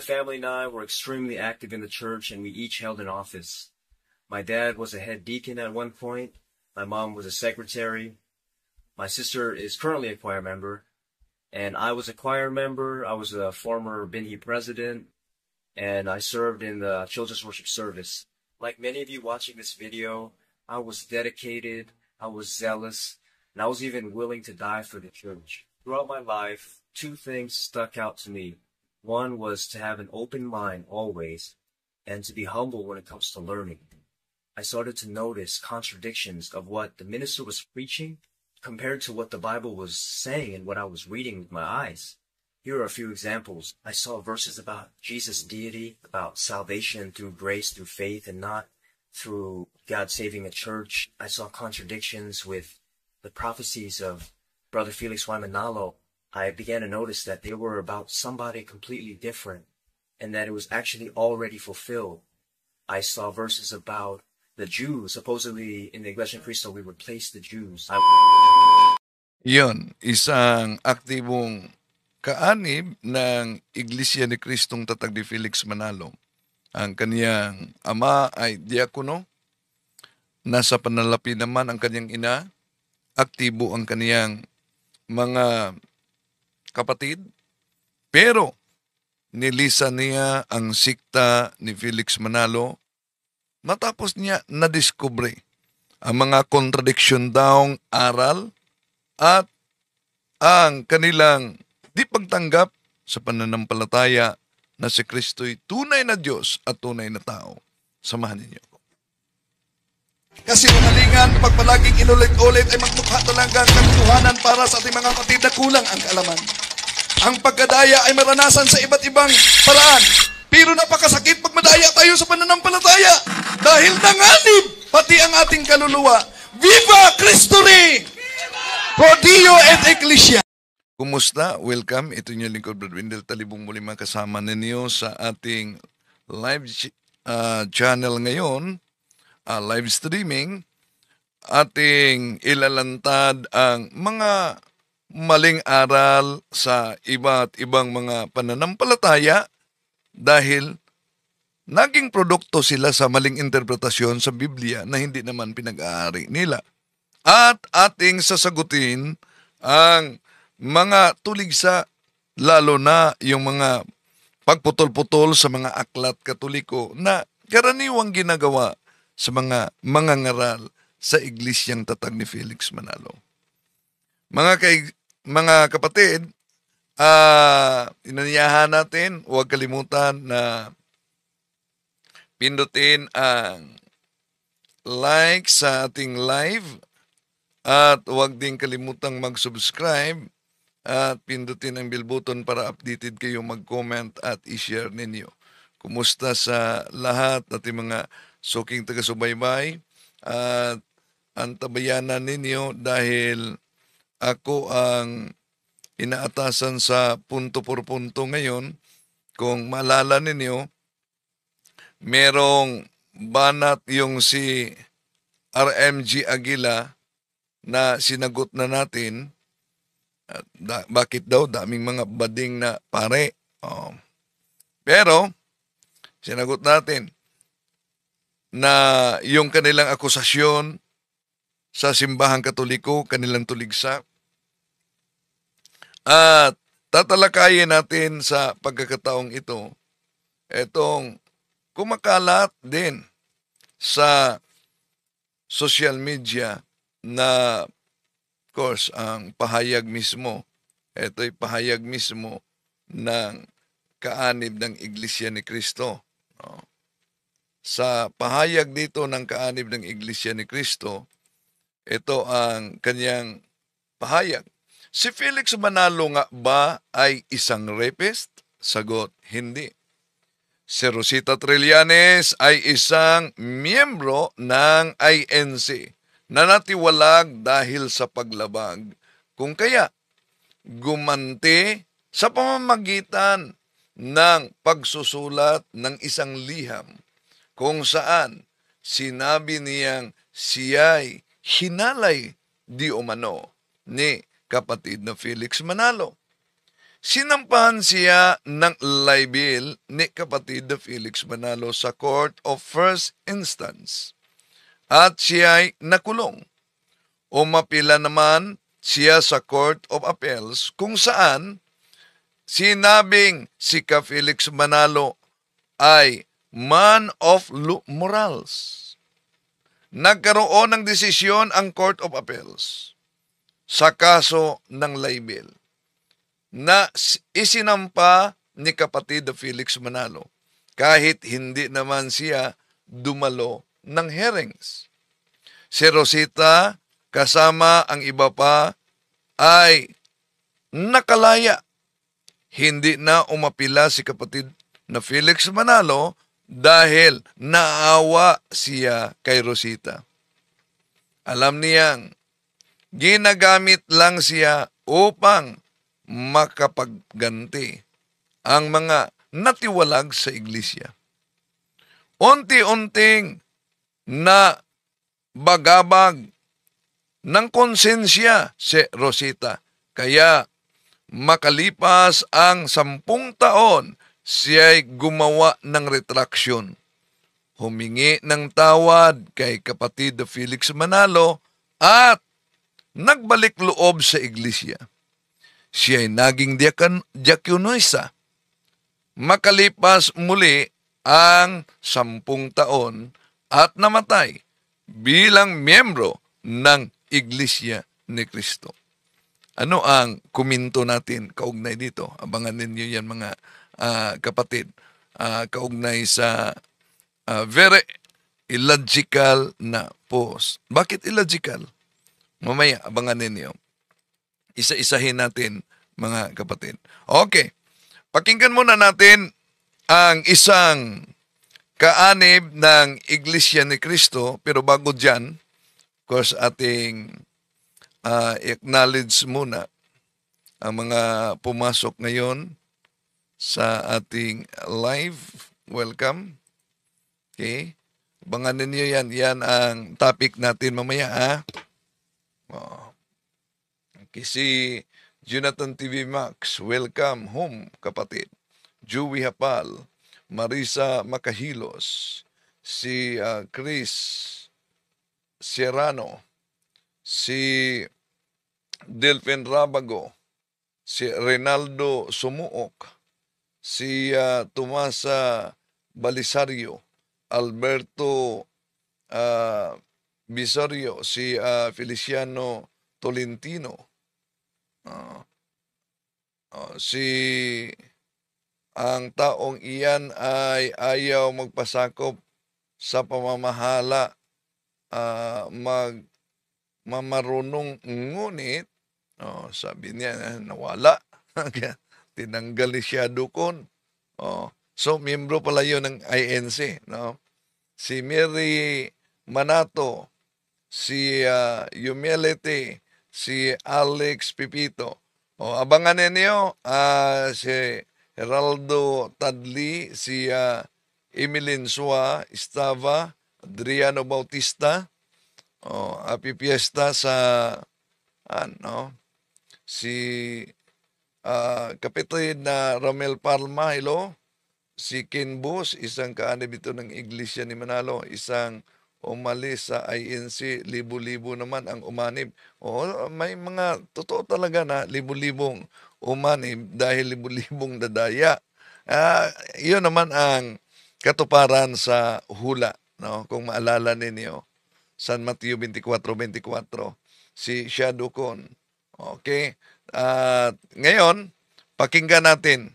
family and I were extremely active in the church, and we each held an office. My dad was a head deacon at one point. My mom was a secretary. My sister is currently a choir member. And I was a choir member. I was a former Binhi president. And I served in the children's worship service. Like many of you watching this video, I was dedicated, I was zealous, and I was even willing to die for the church. Throughout my life, two things stuck out to me. One was to have an open mind always, and to be humble when it comes to learning. I started to notice contradictions of what the minister was preaching compared to what the Bible was saying and what I was reading with my eyes. Here are a few examples. I saw verses about Jesus' deity, about salvation through grace, through faith, and not through God saving a church. I saw contradictions with the prophecies of Brother Felix Y. Manalo. I began to notice that they were about somebody completely different, and that it was actually already fulfilled. I saw verses about the Jews. Supposedly, in the Iglesia ni Cristo, we replaced the Jews. Yun, isang aktibong kaanib ng Iglesia ni Cristong Tatag ni Felix Manalo. Ang kaniyang ama ay diakono. Nasa panalapi naman ang kaniyang ina. Aktibo ang kaniyang mga kapatid. Pero nilisan niya ang sikta ni Felix Manalo matapos niya nadiskubre ang mga kontradiksyon daong aral at ang kanilang di pagtanggap sa pananampalataya na si Kristo'y tunay na Diyos at tunay na tao. Samahan ninyo ako. Kasi umalingan, pag palaging inulit-ulit ay magmukha talaga ang katotohanan para sa ating mga kapatid na kulang ang kaalaman. Ang pagkadaya ay maranasan sa iba't ibang paraan. Pero napakasakit pag madaya tayo sa pananampalataya dahil nanganib pati ang ating kaluluwa. Viva Cristo Rey! Pro Dio et Ecclesia! Kumusta? Welcome. Ito niyo lingkod, Brad Wendell Talibong, muli makasama ninyo sa ating live channel ngayon, live streaming. Ating ilalantad ang mga maling aral sa iba't ibang mga pananampalataya dahil naging produkto sila sa maling interpretasyon sa Biblia na hindi naman pinag-aari nila. At ating sasagutin ang mga tuligsa, lalo na yung mga pagputol-putol sa mga aklat katoliko na karaniwang ginagawa sa mga mangangaral sa Iglesyang Tatag ni Felix Manalo. Mga kapatid, inanyayahan natin, huwag kalimutan na pindutin ang like sa ating live at huwag din kalimutang mag-subscribe at pindutin ang bell button para updated kayo, mag-comment at i-share ninyo. Kumusta sa lahat ating mga suking taga-subaybay at antabayanan ninyo dahil ako ang inaatasan sa punto por punto ngayon. Kung maalala ninyo, merong banat yung si RMG Aguila na sinagot na natin. Bakit daw? Daming mga bading na pare. Pero, sinagot natin na yung kanilang akusasyon sa simbahang katoliko, kanilang tuligsa. At tatalakayin natin sa pagkakataong ito, itong kumakalat din sa social media na, of course, ang pahayag mismo, ito'y pahayag mismo ng kaanib ng Iglesia ni Cristo. Sa pahayag dito ng kaanib ng Iglesia ni Cristo, ito ang kanyang pahayag. Si Felix Manalo nga ba ay isang rapist? Sagot, hindi. Si Rosita Trillanes ay isang miyembro ng INC na natiwalag dahil sa paglabag. Kung kaya, gumanti sa pamamagitan ng pagsusulat ng isang liham kung saan sinabi niyang siya'y hinalay di umano ni kapatid na Felix Manalo. Sinampahan siya ng libel ni kapatid na Felix Manalo sa Court of First Instance at siya ay nakulong. Umapila naman siya sa Court of Appeals kung saan sinabing si Felix Manalo ay man of morals. Nagkaroon ng desisyon ang Court of Appeals sa kaso ng libel na isinampa ni kapatid na Felix Manalo kahit hindi naman siya dumalo ng hearings. Si Rosita kasama ang iba pa ay nakalaya. Hindi na umapila si kapatid na Felix Manalo dahil naawa siya kay Rosita. Alam niyang ginagamit lang siya upang makapagganti ang mga natiwalag sa iglesia. Unti-unting na bagabag ng konsensya si Rosita. Kaya makalipas ang 10 taon, siya'y gumawa ng retraksyon. Humingi ng tawad kay kapatid na Felix Manalo at nagbalik loob sa iglesia. Siya'y naging diakonisa. Makalipas muli ang 10 taon at namatay bilang miyembro ng Iglesia ni Cristo. Ano ang kuminto natin kaugnay dito? Abangan ninyo yan mga kapatid. Kaugnay sa very illogical na post. Bakit illogical? Mamaya, abangan ninyo. Isa-isahin natin, mga kapatid. Okay, pakinggan muna natin ang isang kaanib ng Iglesia ni Cristo. Pero bago dyan, of course, ating acknowledge muna ang mga pumasok ngayon sa ating live. Welcome. Okay. Abangan ninyo yan. Yan ang topic natin mamaya, ha? Oh. Okay, si Jonathan TV Max, welcome home, kapatid. Joey Hapal, Marisa Makahilos, si Chris Serrano, si Delphin Rabago, si Reynaldo Sumuok, si Tomasa Balisario, Alberto Bisorio, si Feliciano Tolentino, si ang taong iyan ay ayaw magpasakop sa pamamahala, mamarunong ngunit, sabi niya, nawala. Tinanggal siya dukon. So, miyembro pala yun ng INC. No? Si Mary Manato, si Humility, si Alex Pipito. Abangan ninyo, si Geraldo Tadli, si Emilyn Sua Estava, Adriano Bautista. Happy Fiesta sa si kapitid na Romel Palma, hello. Si Ken Bus, isang kaanib ito ng Iglesia ni Manalo, isang umalis sa INC, libo-libo naman ang umanib. May mga totoo talaga na libo-libong umanib dahil libo-libong dadaya. Iyon naman ang katuparan sa hula, no? Kung maalala ninyo, San Mateo 24:24, si Shadukon. Okay? Ngayon, pakinggan natin,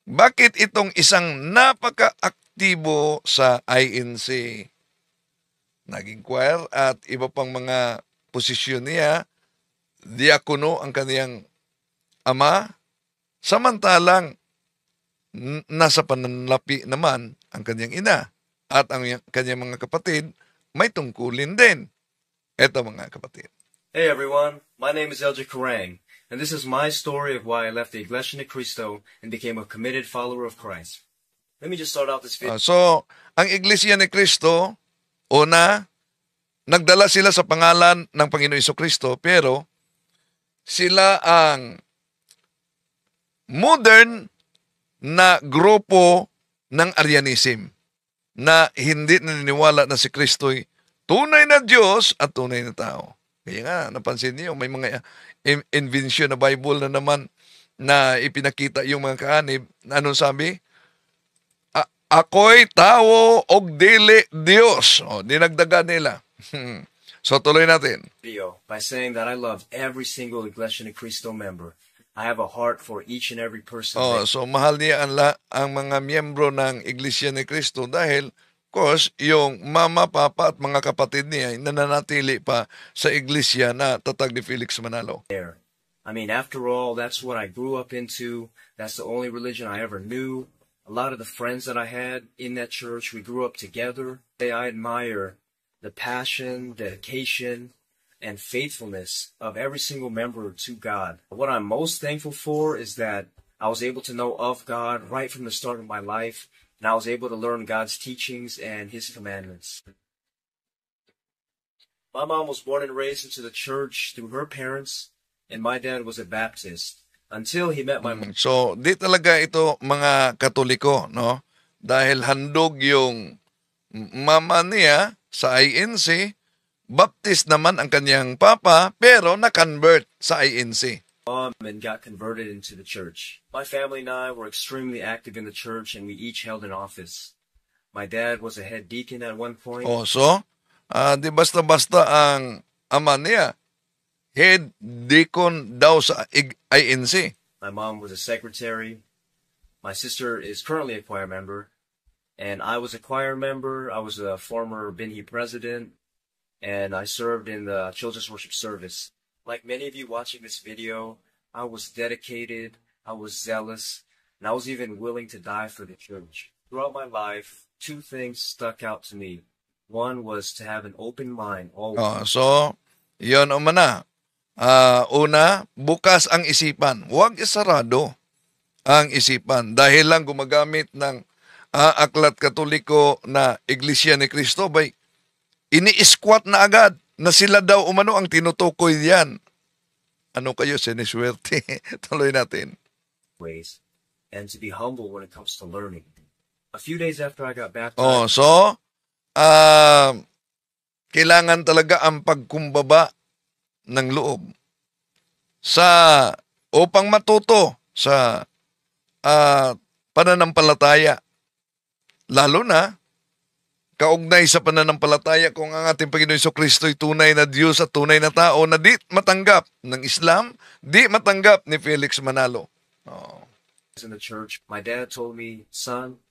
bakit itong isang napaka-aktibo sa INC, naging choir at iba pang mga posisyon niya, diakono ang kaniyang ama, samantalang nasa pananlapi naman ang kaniyang ina at ang kaniyang mga kapatid may tungkulin din. Eto mga kapatid. Hey everyone, my name is Eldrick Karang, and this is my story of why I left the Iglesia ni Cristo and became a committed follower of Christ. Let me just start out this video. So, ang Iglesia ni Cristo, una, nagdala sila sa pangalan ng Panginoon Hesus Kristo, pero sila ang modern na grupo ng Arianism na hindi naniniwala na si Kristo'y tunay na Diyos at tunay na tao. Kaya nga, napansin niyo, may mga invention na Bible na naman na ipinakita yung mga kaanib. Anong sabi? Ako'y tao og dili Diyos. O, dinagdagan nila. So, tuloy natin. Video by saying that I love every single Iglesia ni Cristo member. I have a heart for each and every person. So mahal niya ang mga miyembro ng Iglesia ni Cristo dahil, of course, yung mama, papa at mga kapatid niya ay nananatili pa sa Iglesia na tatag ni Felix Manalo. I mean, after all, that's what I grew up into. That's the only religion I ever knew. A lot of the friends that I had in that church, we grew up together. I admire the passion, dedication, and faithfulness of every single member to God. What I'm most thankful for is that I was able to know of God right from the start of my life, and I was able to learn God's teachings and His commandments. My mom was born and raised into the church through her parents, and my dad was a Baptist until he met my mom. So, di talaga ito mga Katoliko, no? Dahil handog yung mama niya sa INC, Baptist naman ang kanyang papa, pero na-convert sa INC. Mom and got converted into the church. My family and I were extremely active in the church, and we each held an office. My dad was a head deacon at one point. So, di basta-basta ang ama niya, head deacon daw sa INC. My mom was a secretary. My sister is currently a choir member, and I was a choir member. I was a former Binhi president, and I served in the children's worship service. Like many of you watching this video, I was dedicated, I was zealous, and I was even willing to die for the church. Throughout my life, two things stuck out to me. One was to have an open mind always. So, yun o mana. Una, bukas ang isipan. Huwag isarado ang isipan. Dahil lang gumagamit ng aklat Katoliko na Iglesia ni Cristo, bay, ini-squat na agad na sila daw umano ang tinutukoy diyan. Ano kayo, siniswerte? Tuloy natin. Ways, and to be humble when it comes to learning. A few days after I got baptized. So, kailangan talaga ang pagkumbaba ng loob upang matuto sa pananampalataya. Lalo na kaugnay sa pananampalataya kung ang ating Panginoon Jesucristo ay tunay na Diyos at tunay na tao na di matanggap ng Islam, di matanggap ni Felix Manalo. In the church, my dad told me, son,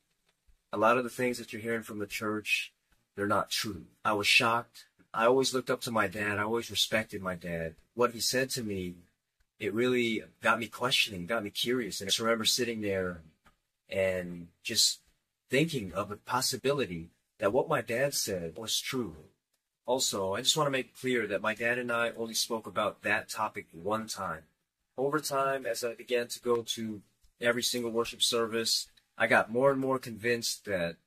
a lot of the things that you're hearing from the church, they're not true. I was shocked. I always looked up to my dad. I always respected my dad. What he said to me, it really got me questioning, got me curious. And I just remember sitting there and just thinking of the possibility that what my dad said was true. Also, I just want to make it clear that my dad and I only spoke about that topic one time. Over time, as I began to go to every single worship service, I got more and more convinced that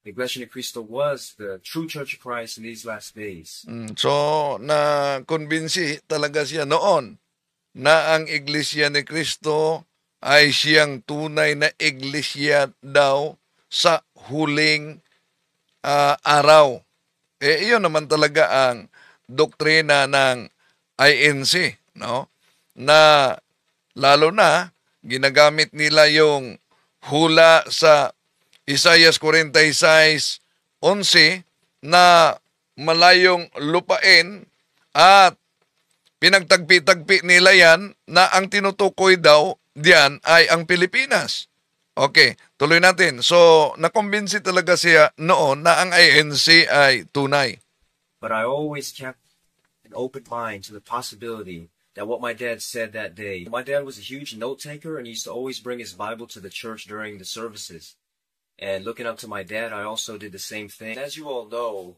the Iglesia ni Cristo was the true Church of Christ in these last days. So, na-convince talaga siya noon na ang Iglesia ni Cristo ay siyang tunay na iglesia daw sa huling araw. Iyon naman talaga ang doktrina ng INC, no? Na lalo na ginagamit nila yung hula sa Isaiah 46:11 na malayong lupain at pinagtagpi-tagpi nila yan na ang tinutukoy daw diyan ay ang Pilipinas. Okay, tuloy natin. So, nakumbinsi talaga siya noon na ang INC ay tunay. But I always kept an open mind to the possibility that what my dad said that day. My dad was a huge note taker and he used to always bring his Bible to the church during the services. And looking up to my dad, I also did the same thing. As you all know,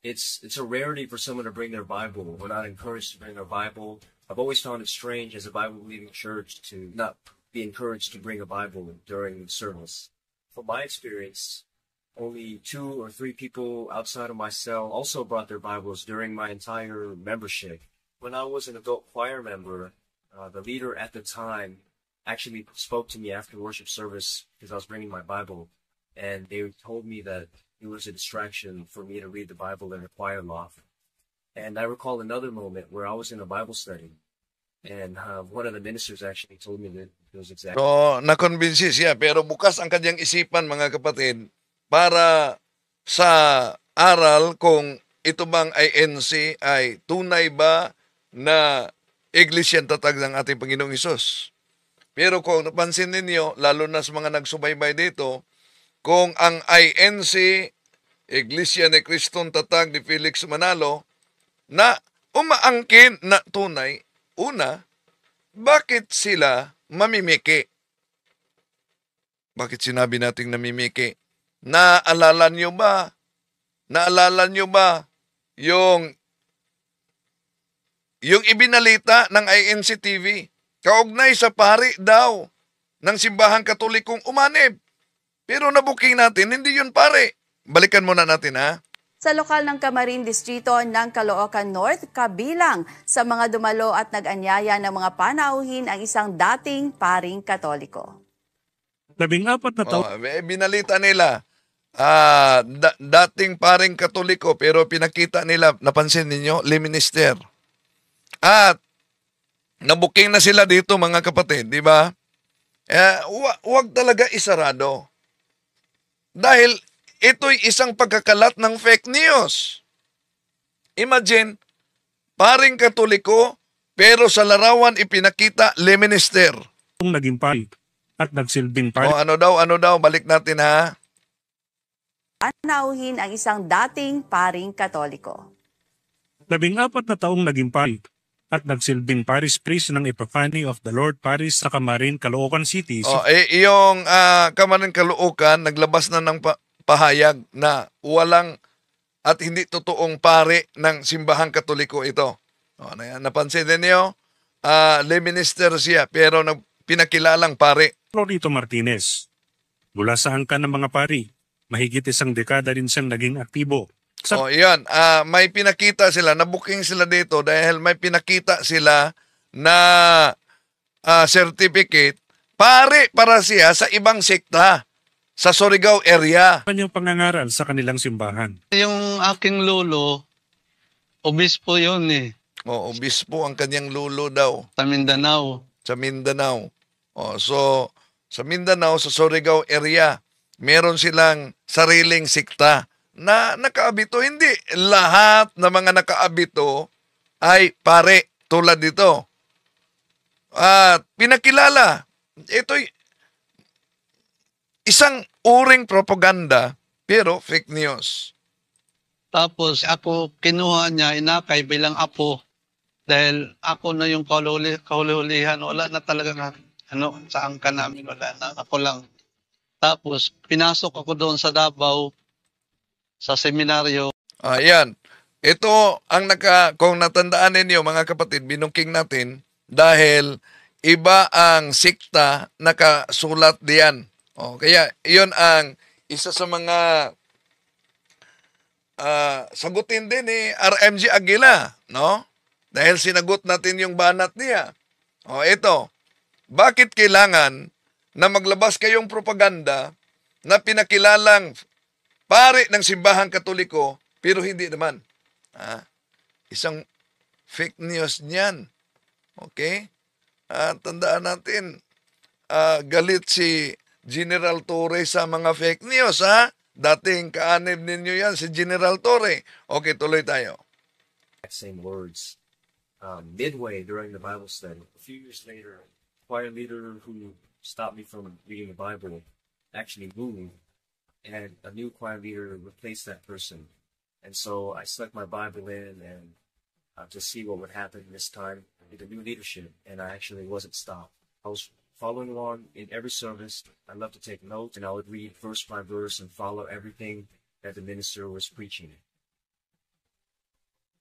it's a rarity for someone to bring their Bible. We're not encouraged to bring our Bible. I've always found it strange as a Bible-believing church to not be encouraged to bring a Bible during the service. From my experience, only 2 or 3 people outside of my cell also brought their Bibles during my entire membership. When I was an adult choir member, the leader at the time actually spoke to me after worship service because I was bringing my Bible, and they told me that it was a distraction for me to read the Bible in a choir loft. And I recall another moment where I was in a Bible study, and one of the ministers actually told me that it was exactly. So, nakonbinsi siya, pero bukas ang kanyang isipan, mga kapatid, para sa aral kung ito bang INC ay tunay ba na iglesia tatag ng ating Panginoong Hesus. Pero kung napansin ninyo, lalo na sa mga nagsubaybay dito, kung ang INC, Iglesia ni Kristong Tatag ni Felix Manalo, na umaangkin na tunay, una, bakit sila mamimiki? Bakit sinabi nating namimiki? Naalala nyo ba yung ibinalita ng INC TV? Kaugnay sa pari daw ng simbahang katolikong umanib. Pero nabuking natin, hindi yun pare. Balikan muna natin ha. Sa lokal ng Camarin Distrito ng Caloocan North, kabilang sa mga dumalo at nag-anyaya ng mga panauhin ang isang dating paring Katoliko. 14 na taon Binalita nila, dating paring Katoliko pero pinakita nila, napansin ninyo, liminister. At nabuking na sila dito mga kapatid, di ba? Huwag talaga isarado. Dahil ito'y isang pagkakalat ng fake news. Imagine, paring Katoliko, pero sa larawan ipinakita liminister. naging pari at nagsilbing pari. Ano daw, balik natin ha. Panauhin ang isang dating paring Katoliko. 14 na taong naging pari at nagsilbing parish priest ng Epiphany of the Lord Parish sa Camarin, Caloocan City. Yung Camarin, Caloocan, naglabas na ng pahayag na walang at hindi totoong pare ng simbahang Katoliko ito. Napansin din niyo, lay minister siya pero pinakilalang pare. Florito Martinez. Mula sa angkan ng mga pari, mahigit 1 dekada rin siyang naging aktibo. Yan. May pinakita sila, nabuking sila dito dahil may pinakita sila na certificate, pare para siya sa ibang sekta sa Surigao area. Kanyang pangangaral sa kanilang simbahan. Yung aking lolo, obispo yun eh. Obispo ang kanyang lolo daw. Sa Mindanao. Sa Mindanao. So, sa Mindanao, sa Surigao area, meron silang sariling sekta na nakaabito. Hindi lahat ng mga nakaabito ay pare tulad dito. At pinakilala. Ito'y isang uring propaganda pero fake news. Tapos ako kinuha niya, inakay bilang apo. Dahil ako na yung kahulihan. Wala na talaga sa angka namin. Wala na. Ako lang. Tapos pinasok ako doon sa Davao sa seminaryo. Ayan. Ito ang kung natandaan ninyo mga kapatid, binungking natin dahil iba ang sikta nakasulat diyan. Kaya iyon ang isa sa mga sagutin din ni RMG Aguila, no? Dahil sinagot natin yung banat niya. Ito. Bakit kailangan na maglabas kayong propaganda na pinakilalang pare ng simbahang Katoliko, pero hindi naman. Isang fake news niyan. Okay? Tandaan natin, galit si General Torre sa mga fake news, ha? Dating kaanib ninyo yan, si General Torre. Okay, tuloy tayo. Same words. Midway during the Bible study, a few years later, a choir leader who stopped me from reading the Bible actually moved, and a new choir leader replaced that person. And so I stuck my Bible in and to see what would happen this time with the new leadership, and I actually wasn't stopped. I was following along in every service. I loved to take notes, and I would read verse by verse and follow everything that the minister was preaching.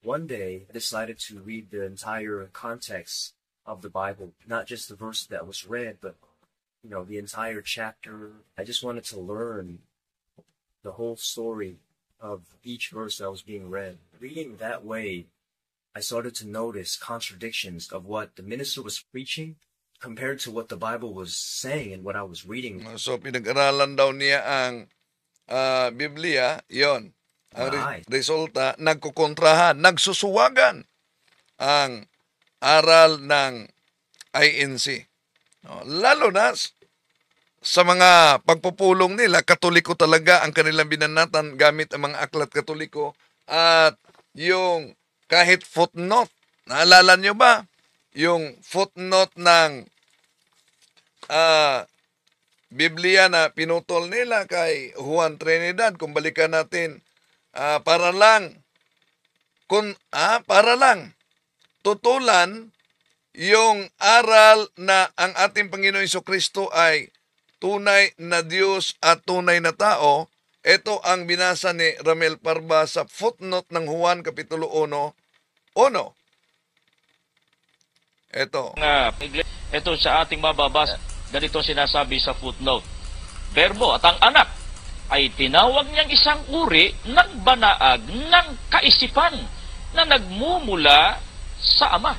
One day, I decided to read the entire context of the Bible, not just the verse that was read, but the entire chapter. I just wanted to learn the whole story of each verse that was being read. Reading that way, I started to notice contradictions of what the minister was preaching compared to what the Bible was saying and what I was reading. So, pinag-aralan daw niya ang Biblia, yon. Ang Right. resulta, nagkukontrahan, nagsusuwagan ang aral ng INC. No, lalo na sa mga pagpupulong nila, Katoliko talaga ang kanilang binanatan gamit ang mga aklat Katoliko at yung kahit footnote. Naalala nyo ba? Yung footnote ng Biblia na pinutol nila kay Juan Trinidad, kung balikan natin, para lang tutulan yung aral na ang ating Panginoon Jesucristo ay tunay na Diyos at tunay na tao. Ito ang binasa ni Ramel Parba sa footnote ng Juan Kapitulo 1:1. Ito sa ating mababasa, ganito sinasabi sa footnote. Verbo at ang anak ay tinawag niyang isang uri ng banaag ng kaisipan na nagmumula sa Ama.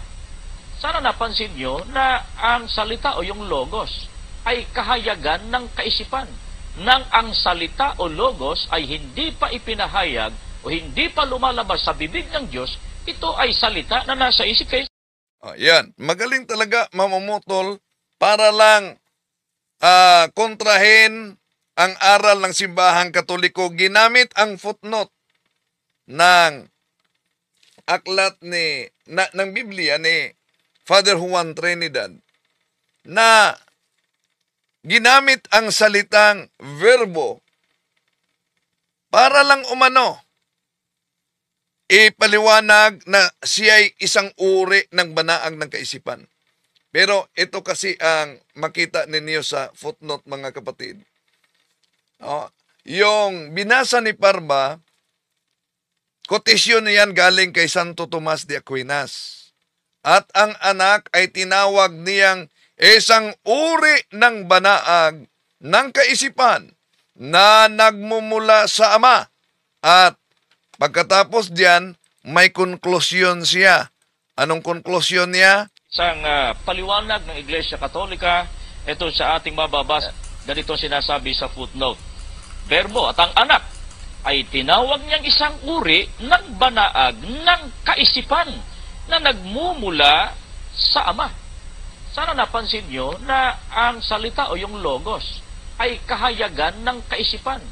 Sana napansin niyo na ang salita o yung logos ay kahayagan ng kaisipan. Nang ang salita o logos ay hindi pa ipinahayag o hindi pa lumalabas sa bibig ng Diyos, ito ay salita na nasa isip kayo. Yan. Magaling talaga mamumutol para lang kontrahin ang aral ng simbahang Katoliko. Ginamit ang footnote ng aklat ng Biblia ni Father Juan Trinidad na ginamit ang salitang verbo para lang umano ipaliwanag na siya ay isang uri ng banaag ng kaisipan. Pero ito kasi ang makita ninyo sa footnote, mga kapatid. Yung binasa ni Parba, kotisyon niyan galing kay Santo Tomas de Aquinas. At ang anak ay tinawag niyang isang uri ng banaag ng kaisipan na nagmumula sa Ama. At pagkatapos diyan, may konklusyon siya. Anong konklusyon niya? Sa paliwanag ng Iglesia Katolika, ito sa ating mababasa, ganito sinasabi sa footnote. Verbo at ang anak ay tinawag niyang isang uri ng banaag ng kaisipan na nagmumula sa Ama. Sana napansin niyo na ang salita o yung logos ay kahayagan ng kaisipan.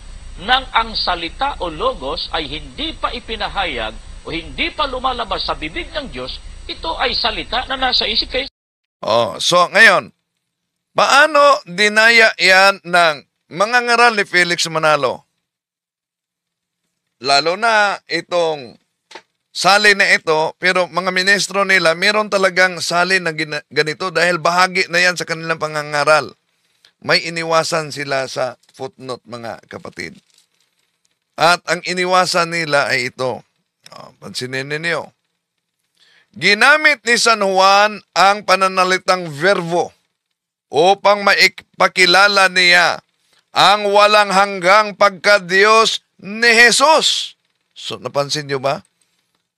Nang ang salita o logos ay hindi pa ipinahayag o hindi pa lumalabas sa bibig ng Diyos, ito ay salita na nasa isip kayo. So ngayon, paano dinaya yan ng mga ngaral ni Felix Manalo? Lalo na itong sali na ito, pero mga ministro nila, meron talagang sali na ganito dahil bahagi na yan sa kanilang pangangaral. May iniwasan sila sa footnote, mga kapatid. At ang iniwasan nila ay ito. Pansinin ninyo. Ginamit ni San Juan ang pananalitang verbo upang maipakilala niya ang walang hanggang pagka-Diyos ni Jesus. So, napansin nyo ba?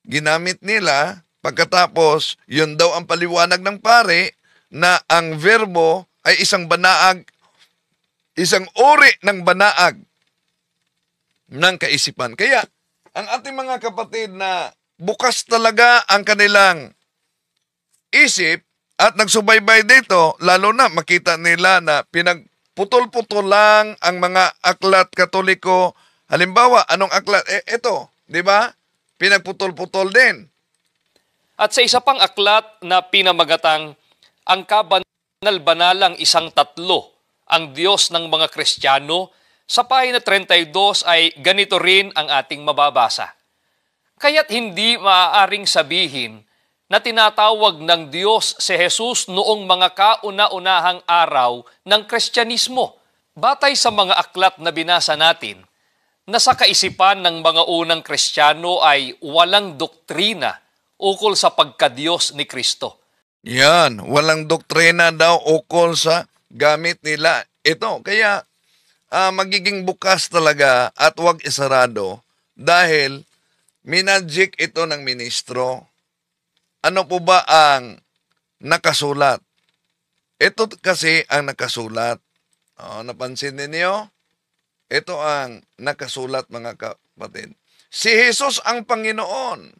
Ginamit nila, pagkatapos, yun daw ang paliwanag ng pare na ang verbo ay isang banaag, isang uri ng banaag ng kaisipan. Kaya, ang ating mga kapatid na bukas talaga ang kanilang isip at nagsubaybay dito, lalo na makita nila na pinagputol-putol lang ang mga aklat Katoliko. Halimbawa, anong aklat? Ito, di ba? Pinagputol-putol din. At sa isa pang aklat na pinamagatang ang kabanal-banalang isang tatlo, ang Diyos ng mga Kristiyano, sa pahina 32 ay ganito rin ang ating mababasa. Kaya't hindi maaaring sabihin na tinatawag ng Diyos si Jesus noong mga kauna-unahang araw ng Kristyanismo. Batay sa mga aklat na binasa natin, na sa kaisipan ng mga unang Kristiyano ay walang doktrina ukol sa pagkadiyos ni Kristo. Yan, walang doktrina daw ukol sa gamit nila. Ito, kaya magiging bukas talaga at huwag isarado dahil minadjik ito ng ministro. Ano po ba ang nakasulat? ito kasi ang nakasulat. Napansin ninyo? Ito ang nakasulat, mga kapatid. Si Jesus ang Panginoon.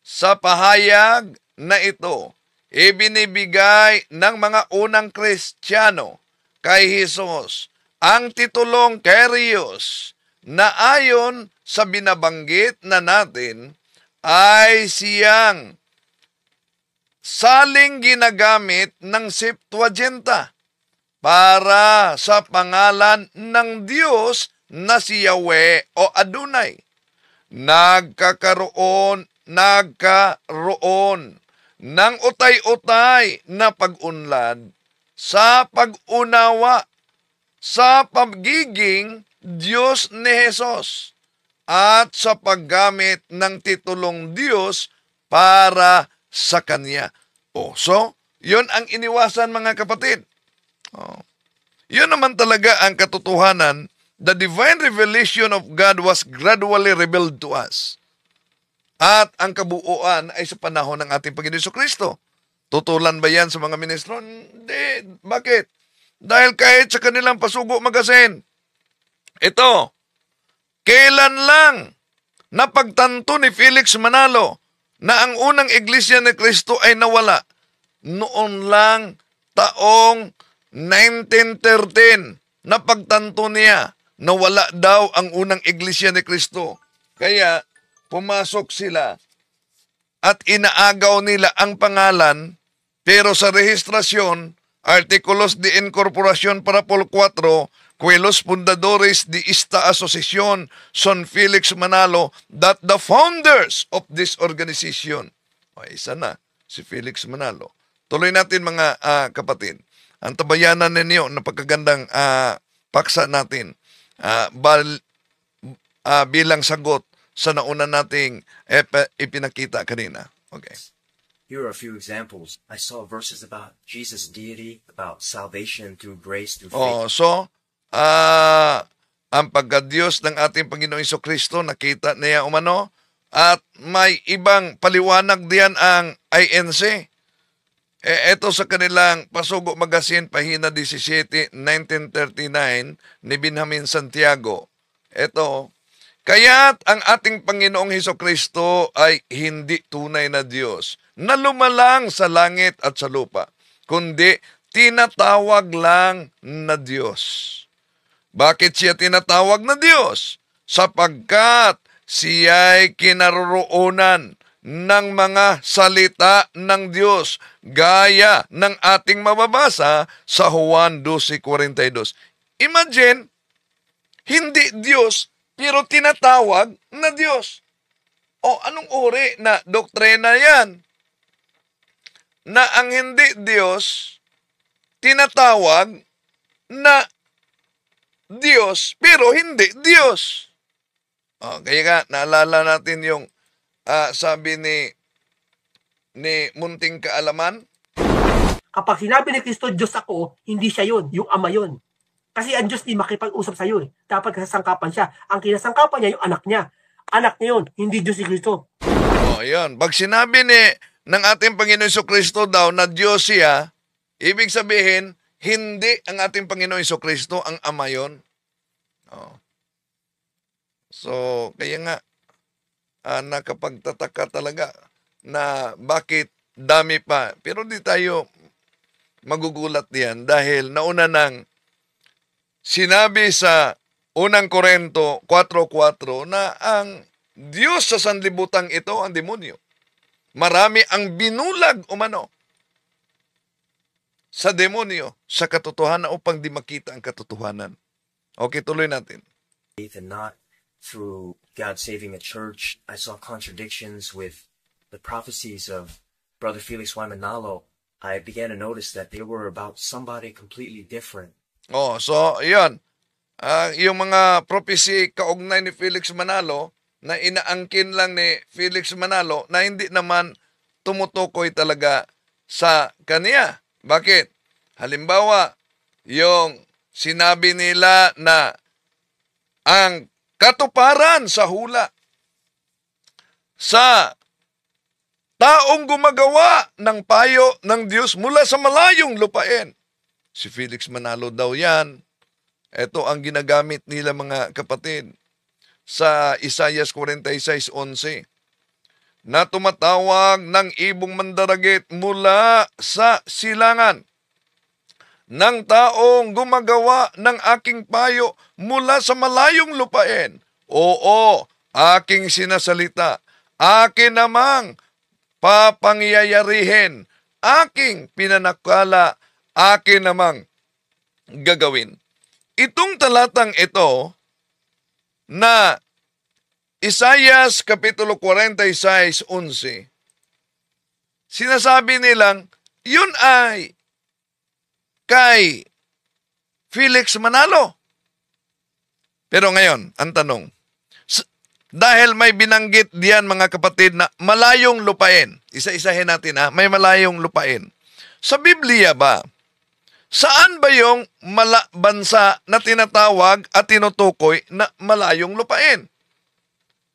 Sa pahayag na ito, ibinibigay ng mga unang Kristiyano kay Jesus ang titulong Kyrios na ayon sa binabanggit na natin ay siyang saling ginagamit ng Septuaginta para sa pangalan ng Diyos na si Yahweh o Adonai. Nagkaroon ng utay-utay na pag-unlad sa pag-unawa sa pagiging Diyos ni Jesus at sa paggamit ng titulong Diyos para sa Kanya. So, yun ang iniwasan, mga kapatid. Yun naman talaga ang katotohanan. The divine revelation of God was gradually revealed to us. At ang kabuuan ay sa panahon ng ating Panginoon Jesucristo. Tutulan ba yan sa mga ministro? Hindi. Bakit? Dahil kahit sa kanilang pasugo magasin, ito, kailan lang napagtanto ni Felix Manalo na ang unang iglesia ni Kristo ay nawala? Noon lang taong 1913, napagtanto niya na wala daw ang unang iglesia ni Kristo. Kaya pumasok sila at inaagaw nila ang pangalan, pero sa rehistrasyon, Artículos de Incorporación para Pol 4, Cuelos Fundadores de esta Asociación son Felix Manalo, that the founders of this organization. Isa na, si Felix Manalo. Tuloy natin, mga kapatid. Ang tabayanan ninyo, napakagandang paksa natin bilang sagot sa nauna nating ipinakita kanina. Okay. Here are a few examples. I saw verses about Jesus' deity, about salvation through grace, through faith. Ang pagka-Diyos ng ating Panginoong Jesucristo, nakita niya umano, at may ibang paliwanag diyan ang INC. Ito sa kanilang Pasugo Magazine, pahina 17, 1939, ni Benjamin Santiago. Ito, kaya't ang ating Panginoong Hesukristo ay hindi tunay na Diyos na lumalang sa langit at sa lupa, kundi tinatawag lang na Diyos. Bakit siya tinatawag na Diyos? Sapagkat siya'y kinaroroonan ng mga salita ng Diyos, gaya ng ating mababasa sa Juan 12:42. Imagine, hindi Diyos, pero tinatawag na Diyos. Anong uri na doktrina yan? Na ang hindi Diyos, tinatawag na Diyos, pero hindi Diyos. Kaya nga, naalala natin yung sabi ni Munting Kaalaman. Kapag sinabi ni Kristo, Diyos ako, hindi siya yun, yung Ama yun. Kasi ang Diyos di makipag-usap sa iyo. Dapat kasangkapan siya. Ang kinasangkapan niya, yung anak niya. Anak niya yun, hindi Diyos si Kristo. Ayun. Pag sinabi ng ating Panginoon Jesucristo daw na Diyos siya, ibig sabihin, hindi ang ating Panginoon Jesucristo ang Ama yun. So, kaya nga, nakapagtataka talaga na bakit dami pa. Pero di tayo magugulat diyan dahil nauna nang sinabi sa unang Korinto 4:4 na ang Diyos sa sanlibutan ito ang demonyo. Marami ang binulag umano sa demonyo sa katotohanan upang di makita ang katotohanan. Okay, tuloy natin. Faith and not through God saving a church. I saw contradictions with the prophecies of Brother Felix Y. Manalo. I began to notice that they were about somebody completely different. So, yun. Yung mga prophecy kaugnay ni Felix Manalo na inaangkin lang ni Felix Manalo na hindi naman tumutukoy talaga sa kanya. Bakit? Halimbawa, yung sinabi nila na ang katuparan sa hula sa taong gumagawa ng payo ng Diyos mula sa malayong lupain. Si Felix Manalo daw yan. Ito ang ginagamit nila mga kapatid sa Isaias 46:11 na tumatawag ng ibong mandaragit mula sa silangan, ng taong gumagawa ng aking payo mula sa malayong lupain. Oo, aking sinasalita, akin namang papangyayarihin, aking pinanakala, akin namang gagawin. Itong talatang ito na Isaias Kapitulo 46:11, sinasabi nilang, yun ay kay Felix Manalo. Pero ngayon, ang tanong, dahil may binanggit diyan mga kapatid na malayong lupain, isa-isahin natin may malayong lupain. Sa Biblia ba, saan ba yung bansa na tinatawag at tinutukoy na malayong lupain?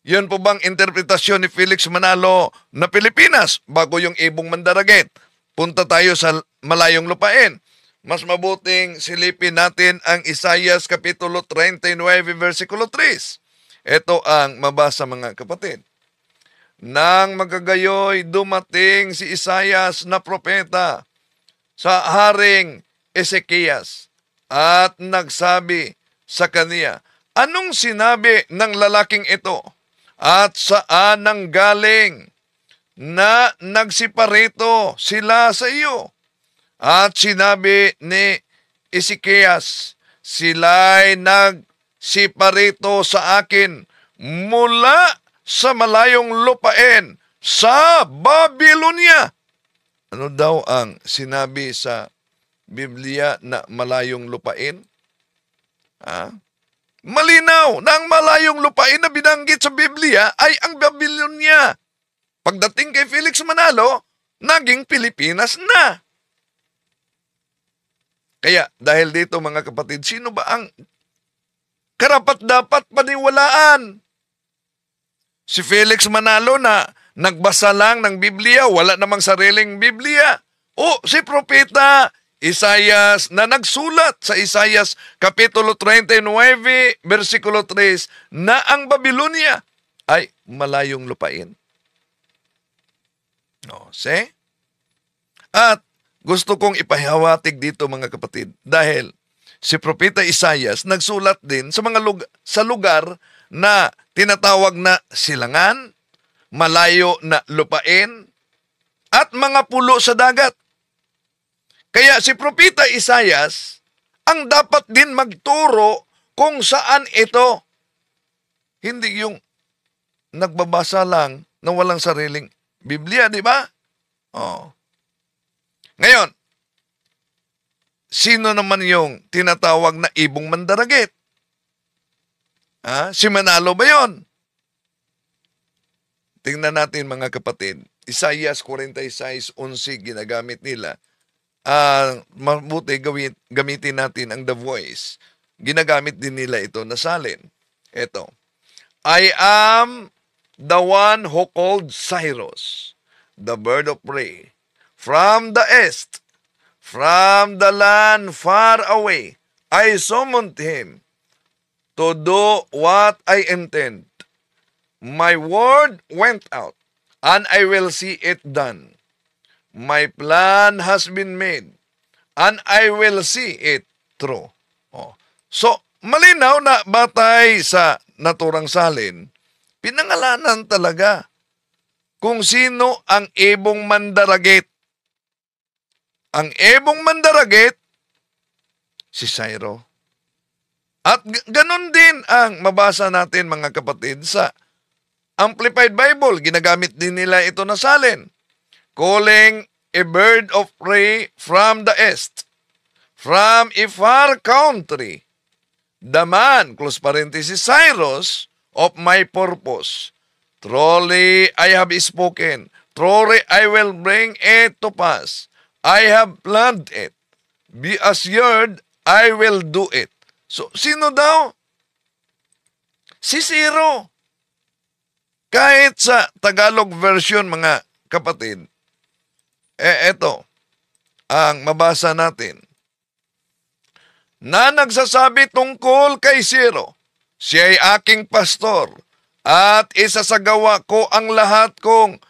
Yun po bang interpretasyon ni Felix Manalo na Pilipinas bago yung ibong mandaragit? Punta tayo sa malayong lupain. Mas mabuting silipin natin ang Isaias Kapitulo 39, versikulo 3. Ito ang mabasa mga kapatid. Nang magagayoy dumating si Isaias na propeta sa Haring Ezekias at nagsabi sa kaniya, anong sinabi ng lalaking ito at saan nanggaling na nagsiparito sila sa iyo? At sinabi ni Ezekias, sila'y nagsiparito sa akin mula sa malayong lupain sa Babylonia. Ano daw ang sinabi sa Biblia na malayong lupain? Malinaw na ang malayong lupain na binanggit sa Biblia ay ang Babylonia. Pagdating kay Felix Manalo, naging Pilipinas na. Kaya dahil dito mga kapatid, sino ba ang karapat-dapat paniwalaan? Si Felix Manalo na nagbasa lang ng Biblia, wala namang sariling Biblia. O si Propeta Isaias na nagsulat sa Isaias Kapitulo 39, versikulo 3 na ang Babylonia ay malayong lupain. See? At gusto kong ipahiwatig dito mga kapatid dahil si Propeta Isaias nagsulat din sa mga lugar na tinatawag na silangan, malayo na lupain, at mga pulo sa dagat. Kaya si Propeta Isaias ang dapat din magturo kung saan ito. Hindi yung nagbabasa lang na walang sariling Biblia, di ba? Ngayon, sino naman yung tinatawag na ibong mandaragit? Si Manalo ba yun? Tingnan natin mga kapatid. Isaias 46:11 ginagamit nila. Mabuti gamitin natin ang The Voice. Ginagamit din nila ito na salin. Ito. I am the one who called Cyrus, the bird of prey, from the east, from the land far away. I summoned him to do what I intend. My word went out, and I will see it done. My plan has been made, and I will see it through. So, malinaw na batay sa naturang salin, pinangalanan talaga kung sino ang ibong mandaragit. Ang ibong mandaragit, si Cyrus. At ganun din ang mabasa natin mga kapatid sa Amplified Bible. Ginagamit din nila ito na salin. Calling a bird of prey from the east, from a far country, the man, close parenthesis, Cyrus, of my purpose. Truly I have spoken. Truly I will bring it to pass. I have planned it. Be assured, I will do it. So, sino daw? Si Cyrus. Kahit sa Tagalog version, mga kapatid, eto ang mabasa natin. Na nagsasabi tungkol kay Ciro, siya ay aking pastor at isasagawa ko ang lahat kong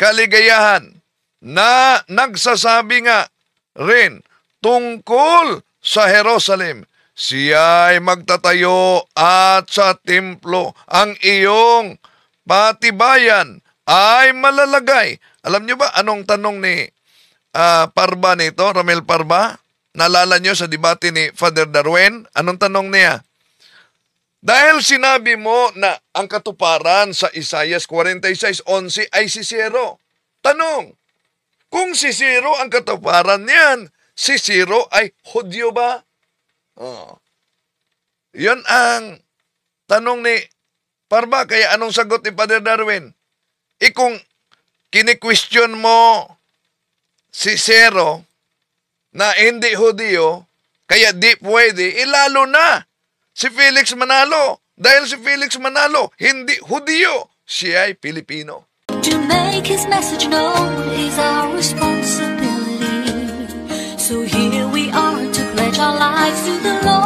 kaligayahan. Na nagsasabi nga rin tungkol sa Jerusalem, siya ay magtatayo at sa templo ang iyong patibayan ay malalagay. Alam niyo ba anong tanong ni Parba nito, Ramel Parba? Naalala niyo sa debate ni Father Darwin? Anong tanong niya? Dahil sinabi mo na ang katuparan sa Isaias 46:11 ay si Ciro. Tanong, kung si Ciro ang katuparan niyan, si Ciro ay Hudyo ba? Yun ang tanong ni Parba. Kaya anong sagot ni Father Darwin? Kung kini-question mo si Ciro na hindi Hudyo, kaya di pwede, lalo na si Felix Manalo. Dahil si Felix Manalo, hindi Hudyo, siya ay Pilipino. To make his message known is our responsibility. So here we are to pledge our lives to the Lord.